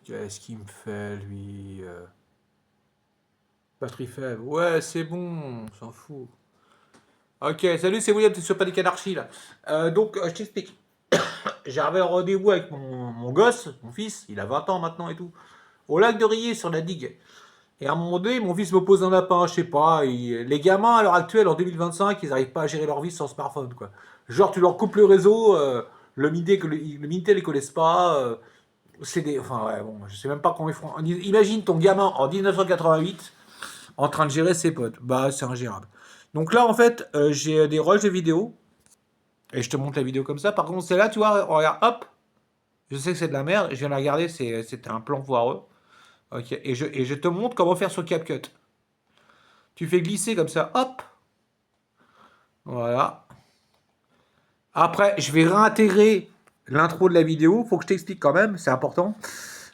Qu'est-ce qu'il me fait, lui Batterie faible. Ouais, c'est bon, on s'en fout. Ok, salut, c'est William, t'es sur Panic Anarchy, là. Je t'explique. J'avais un rendez-vous avec mon gosse, mon fils, il a 20 ans maintenant et tout, au lac de Riez, sur la digue. Et à un moment donné, mon fils me pose un lapin, je sais pas. Les gamins, à l'heure actuelle, en 2025, ils n'arrivent pas à gérer leur vie sans smartphone, quoi. Genre, tu leur coupes le réseau, le Minitel, ils connaissent pas. Enfin, ouais, bon, je sais même pas comment ils font. Imagine ton gamin en 1988 en train de gérer ses potes. Bah, c'est ingérable. Donc là, en fait, j'ai des rushs de vidéos. Et je te montre la vidéo comme ça. Par contre, c'est là, tu vois, regarde, hop. Je sais que c'est de la merde. Je viens de la regarder, c'était un plan foireux. Ok. Et je te montre comment faire sur CapCut. Tu fais glisser comme ça, hop. Voilà. Après, je vais réintégrer l'intro de la vidéo. Faut que je t'explique quand même, c'est important.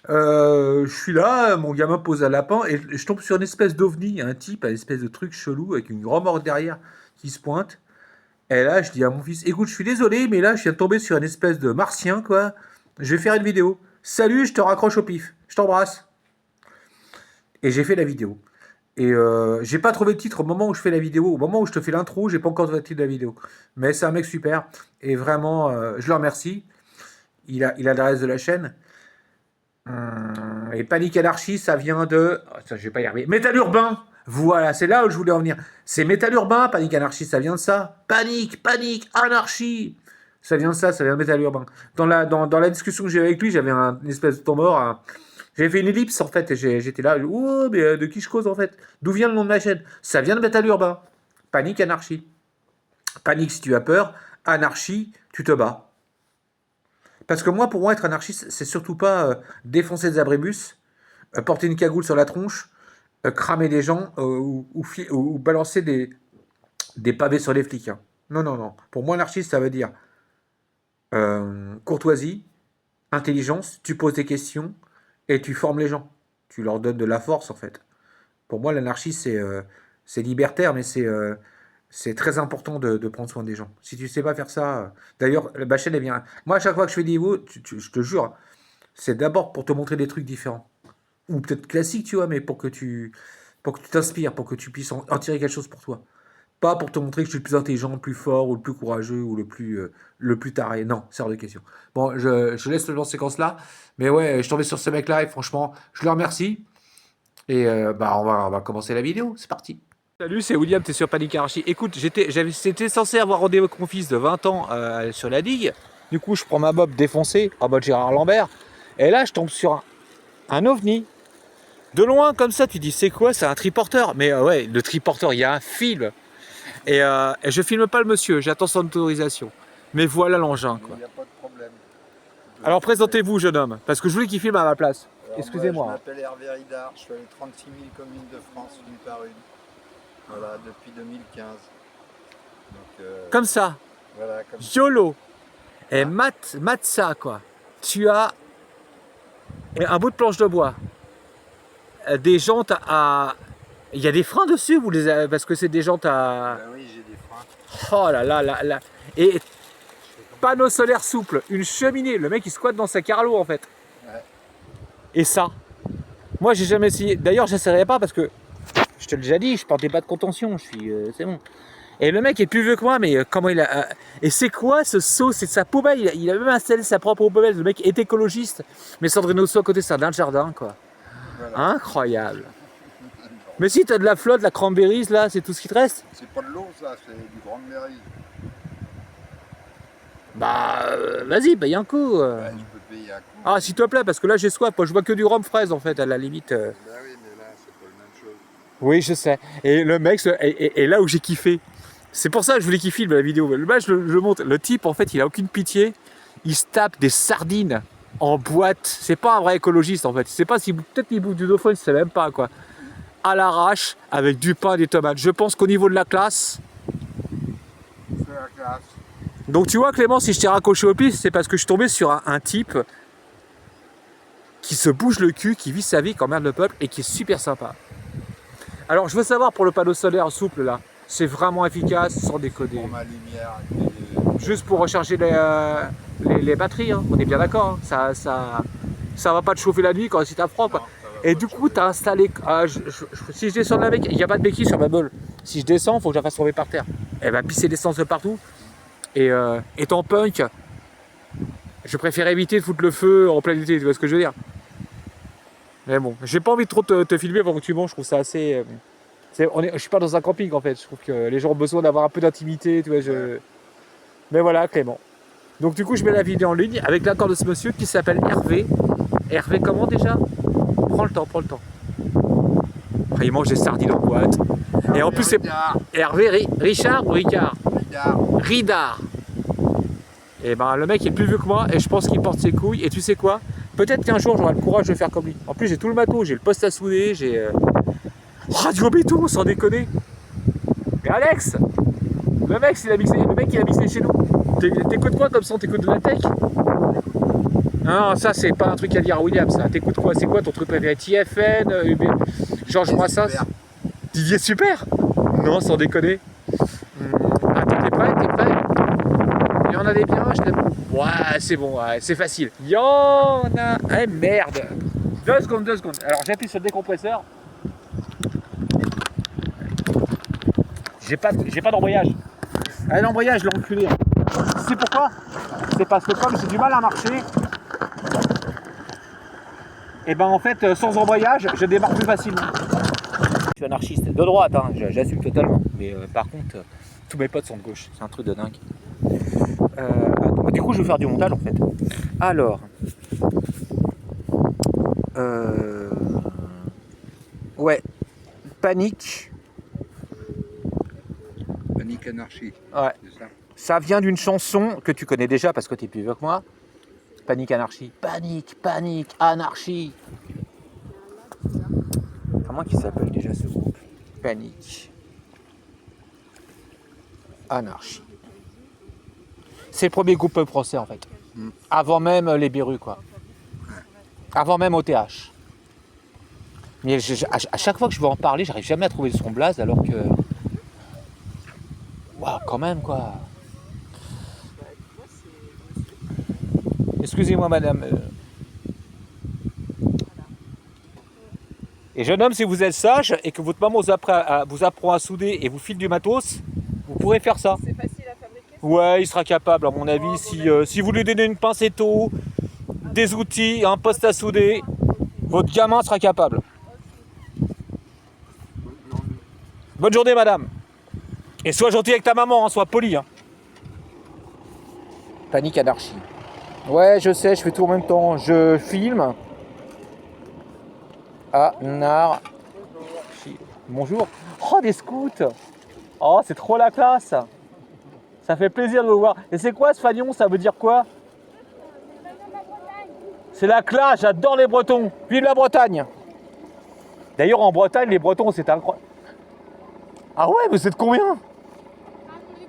Je suis là, mon gamin pose un lapin et je tombe sur une espèce d'ovni, un type, un espèce de truc chelou avec une grande morgue derrière qui se pointe. Et là, je dis à mon fils, écoute, je suis désolé, mais là, je viens de tomber sur une espèce de martien, quoi. Je vais faire une vidéo. Salut, je te raccroche au pif. Je t'embrasse. Et j'ai fait la vidéo. Et j'ai pas trouvé le titre au moment où je fais la vidéo. Au moment où je te fais l'intro, j'ai pas encore trouvé le titre de la vidéo. Mais c'est un mec super. Et vraiment, je le remercie. Il a l'adresse de la chaîne. Et Panic Anarchy, ça vient de... Oh, ça, je vais pas y arriver. Métal Urbain. Voilà, c'est là où je voulais en venir. C'est Métal Urbain, Panic Anarchy, ça vient de ça. Panique, anarchie. Ça vient de ça, ça vient de Métal Urbain. Dans la discussion que j'ai avec lui, j'avais une espèce de temps mort. J'avais fait une ellipse en fait, et j'étais là, oh, mais de qui je cause en fait? D'où vient le nom de ma chaîne? Ça vient de Métal Urbain. Panique, anarchie. Panique si tu as peur, anarchie, tu te bats. Parce que moi, pour moi, être anarchiste, c'est surtout pas défoncer des abribus, porter une cagoule sur la tronche, cramer des gens ou balancer des pavés sur les flics, hein. Non, non, non. Pour moi, anarchiste, ça veut dire courtoisie, intelligence, tu poses des questions et tu formes les gens. Tu leur donnes de la force, en fait. Pour moi, l'anarchie, c'est libertaire, mais c'est très important de prendre soin des gens. Si tu sais pas faire ça... D'ailleurs, ma chaîne, elle vient... Moi, à chaque fois que je fais des vidéos, je te jure, c'est d'abord pour te montrer des trucs différents. Ou peut-être classiques, tu vois, mais pour que tu t'inspires, pour que tu puisses en tirer quelque chose pour toi. Pas pour te montrer que je suis le plus intelligent, le plus fort, ou le plus courageux, ou le plus taré. Non, c'est hors de question. Bon, je laisse le dans séquence là. Mais ouais, je suis tombé sur ce mec-là et franchement, je le remercie. Et on va commencer la vidéo. C'est parti. Salut, c'est William, t'es sur Panic Anarchy. Écoute, j'étais censé avoir rendez-vous avec mon fils de 20 ans sur la digue. Du coup, je prends ma bob défoncée en mode Gérard Lambert. Et là, je tombe sur un ovni. De loin, comme ça, tu dis, c'est quoi? C'est un triporteur. Mais ouais, le triporteur, il y a un fil. Et je filme pas le monsieur, j'attends son autorisation. Mais voilà l'engin, quoi. Il n'y a pas de problème. Alors présentez-vous, jeune homme, parce que je voulais qu'il filme à ma place. Excusez-moi. Moi, je m'appelle Hervé Ridard, je suis à les 36 000 communes de France, une par une. Voilà, depuis 2015. Donc, Comme ça, voilà, comme ça. YOLO. Et mate ça, quoi. Tu as un bout de planche de bois, des jantes à... Il y a des freins dessus, parce que c'est des jantes à... Ben oui, j'ai des freins. Oh là là là là. Et panneau solaire souple, une cheminée. Le mec, il squatte dans sa carlo, en fait. Ouais. Et ça, moi, j'ai jamais essayé. D'ailleurs, j'essaierai pas parce que, je te l'ai déjà dit, je portais pas de contention. C'est bon. Et le mec est plus vieux que moi, mais comment il a... et c'est quoi ce seau? C'est sa poubelle. Il a même installé sa propre poubelle. Le mec est écologiste. Mais Sandrine Rousseau à côté, c'est un jardin, quoi. Voilà. Incroyable. Mais si t'as de la flotte, la cranberries, là, c'est tout ce qui te reste? C'est pas de l'eau, ça, c'est du cranberry. Bah, vas-y, paye un coup. Ouais, je peux payer un coup. Ah, s'il te plaît, parce que là, j'ai soif. Moi, je vois que du rhum fraise, en fait, à la limite. Ben oui, mais là, c'est pas la même chose. Oui, je sais. Et le mec, et là où j'ai kiffé, c'est pour ça que je voulais qu'il filme la vidéo. Là, je le montre. Le type, en fait, il a aucune pitié. Il se tape des sardines en boîte. C'est pas un vrai écologiste, en fait. Il sait pas si peut-être il bouffe du dauphin, il sait même pas, quoi. À l'arrache, avec du pain et des tomates. Je pense qu'au niveau de la classe. C'est la classe. Donc, tu vois, Clément, si je t'ai raccroché au pif, c'est parce que je suis tombé sur un type qui se bouge le cul, qui vit sa vie comme merde le peuple et qui est super sympa. Alors, je veux savoir pour le panneau solaire souple, là. C'est vraiment efficace, sans décoder. Pour ma lumière. Juste pour recharger les batteries, hein. On est bien d'accord. Hein. ça va pas te chauffer la nuit quand si t'as froid quoi. Non, ça va Et pas du te coup, chauffer. t'as installé. Si je descends avec, il n'y a pas de béquille sur ma bolle. Si je descends, il faut que je la fasse tomber par terre. Elle va pisser l'essence de partout. Et étant punk, je préfère éviter de foutre le feu en plein été, tu vois ce que je veux dire. Mais bon, j'ai pas envie de trop te filmer pendant que tu manges, je trouve ça assez. Je suis pas dans un camping en fait, je trouve que les gens ont besoin d'avoir un peu d'intimité, tu vois. Mais voilà, Clément. Donc du coup, je mets la vidéo en ligne avec l'accord de ce monsieur qui s'appelle Hervé. Hervé comment déjà? Prends le temps, prends le temps. Après, il mange des sardines en boîte. Et en plus, c'est Hervé Richard ou Ricard? Ridard. Et ben le mec il est plus vieux que moi et je pense qu'il porte ses couilles. Et tu sais quoi? Peut-être qu'un jour j'aurai le courage de faire comme lui. En plus j'ai tout le matos, j'ai le poste à souder, j'ai Radio Béton, sans déconner. Mais Alex, le mec il a mixé chez nous. T'écoutes quoi comme son? T'écoutes de la tech? Non, ça c'est pas un truc à dire à William ça. T'écoutes quoi? C'est quoi ton truc préféré? TFN, Georges Brassens? Didier Super? Non, sans déconner. Attends, t'es prêt? Il y en a des biens, je t'aime. Ouais, c'est bon, ouais, c'est facile. Il y en a. Eh merde! 2 secondes. Alors j'appuie sur le décompresseur. J'ai pas d'embrayage. Ah, l'embrayage, je l'ai enculé. Tu sais pourquoi? C'est parce que comme j'ai du mal à marcher, et ben en fait, sans embrayage, je démarre plus facilement. Je suis anarchiste de droite, hein, j'assume totalement. Mais par contre, tous mes potes sont de gauche. C'est un truc de dingue. Du coup, je vais faire du montage en fait. Alors, ouais, panique. Panique anarchie. Ouais. C'est ça. Ça vient d'une chanson que tu connais déjà parce que tu es plus vieux que moi. Panique anarchie. Panique, anarchie. Comment il s'appelle déjà ce groupe? Panique. Anarchie. C'est le premier groupe français en fait. Avant même les Berus quoi. Avant même OTH. Mais à chaque fois que je veux en parler, j'arrive jamais à trouver son blaze alors que. Waouh, quand même quoi. Excusez-moi madame. Et jeune homme, si vous êtes sage et que votre maman vous apprend à souder et vous file du matos, vous pourrez faire ça. C'est facile à fabriquer. Ouais, il sera capable à mon avis. Si vous lui donnez une pincetto, des outils, un poste à souder, votre gamin sera capable. Bonne journée madame. Et sois gentil avec ta maman, hein, sois poli. Hein. Panique anarchie. Ouais, je sais, je fais tout en même temps. Je filme. Anarchie. Bonjour. Oh, des scouts. Oh, c'est trop la classe. Ça fait plaisir de vous voir. Et c'est quoi ce fanion? Ça veut dire quoi? C'est la classe, j'adore les Bretons. Vive la Bretagne. D'ailleurs, en Bretagne, les Bretons, c'est incroyable. Ah ouais, mais c'est de combien?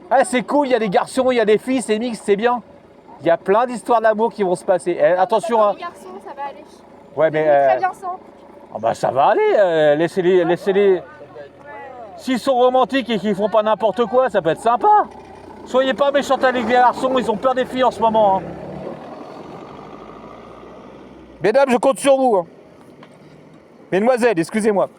Ah, c'est cool, il y a des garçons, il y a des filles, c'est mixte, c'est bien. Il y a plein d'histoires d'amour qui vont se passer. Attention, hein. Les garçons, ça va aller. Ouais, mais. Très bien sans. Ah bah ça va aller, laissez-les. S'ils sont romantiques et qu'ils font pas n'importe quoi, ça peut être sympa. Soyez pas méchants avec les garçons, ils ont peur des filles en ce moment. Hein. Mesdames, je compte sur vous. Hein. Mesdemoiselles, excusez-moi.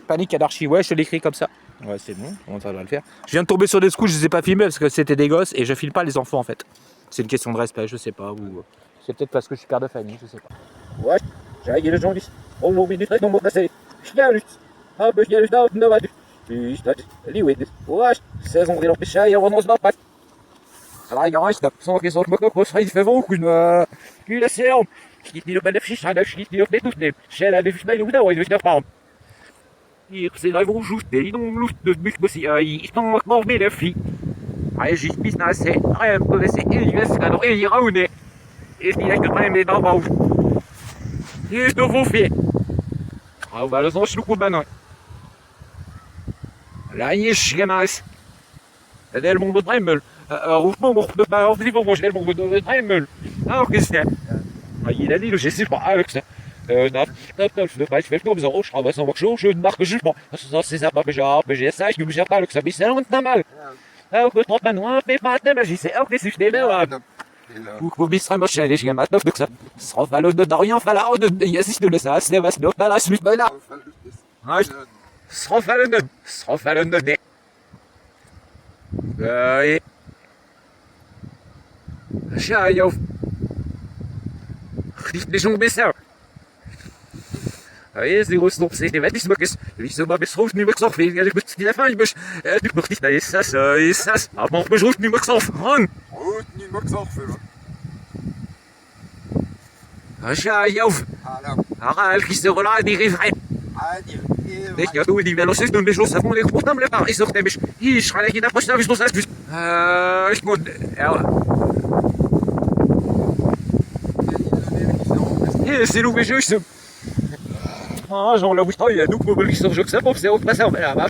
Panique anarchie, ouais, je te l'écris comme ça. Ouais, c'est bon, ça va le faire. Je viens de tomber sur des scouts, je les ai pas filmés parce que c'était des gosses et je filme pas les enfants en fait. C'est une question de respect, je sais pas. Ou c'est peut-être parce que je suis père de famille, je sais pas. Ouais, j'ai les gens disent. Oh mon minute, non, mon passé. Je viens juste. Ah, ben, je viens juste dans le novade. Puis, je dis, oui, ouais, 16 ans, il en pêche, il renonce pas. Alors, il y a un stop, sans qu'ils sont le moco, il fait bon, je me. Puis, le sérum. Je dis, le bel fiche, je dis, le tout, j'ai la défiche, il est où, il est pas. C'est là, ils vont juste, ils ont l'ouf de bûche, ils sont morts, mais les filles. Ah, j'ai mis ça, c'est un peu, c'est il alors, il ira où n'est. Et je dis, que quand même, dans le et je vous fais. Ah, bah, le son, je le coupe, non. Là, il est chez Maris. C'est le monde de Dremel. Rouvement, de pas en vivant, j'ai le monde de Dremel. Alors, qu'est-ce que c'est? Il a dit, je sais pas, avec ça. Je fais comme ça, je travaille sans marcher, je marque jugement. C'est ça, j'ai ça, je me gère pas, le ça, mais c'est pas mal. Alors que 30 manois, mais pas de magie, c'est un des sujets de Hoe bist wahrscheinlich gemacht auf der Srofalo de Dorian Falao de Yesis de Lesa, Stevas de Palas mit Bella. Srofalo de. Shayof. Nicht schon besser. Sie rüsten auf sich, die Welt ist wirklich. Ich so mal bis rufen, die Mix auf, wegen, ich bin die Erfahrung, ich bin nicht, da ist das. Aber auch bis rufen, die Mix auf, Mann. Goed, niet meer zoveel. Shayof. Harald, qui se relâche, die rief rein. Ich ja, du, die Velocist und Beschluss davon, ich muss am Lepar. Ich suchte mich, ich schreie in der Post, ich muss das wissen. Ich muss, c'est nous, mais je Ah, Jean, là où je travaille, nous, pour le sur que ça, pour c'est au passeur, mais là, ma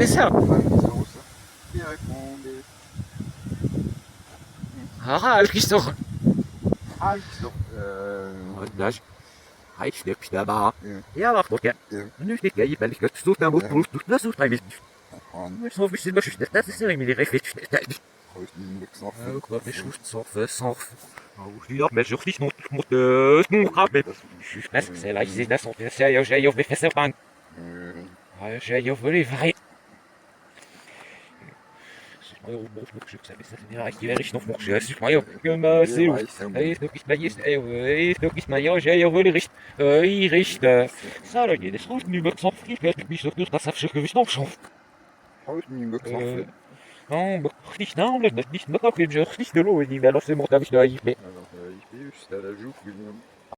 ça. Ah, qui sort. Nage. Ich stehe da ba. Ja, wacht, okay. Nu steht ja, ich bin nicht so da, wo du das so treibst. Ich so bisschen was ist das ist mir reflekt. Quoi, ich muss so versorgen. Ja, mais je suis mon rappel. Je pense que c'est là, ils sont sérieux, j'ai fait ça pan. J'ai voulu vrai. Ich noch noch ich mal ist mal j'ai voulu richt richt ça là il est trop nu me sans fric puis surtout das auf sich gewicht noch schon non nicht non nicht noch ich nicht de l'eau ni alors c'est mon avis là il fait Alors, il fait juste à la joue,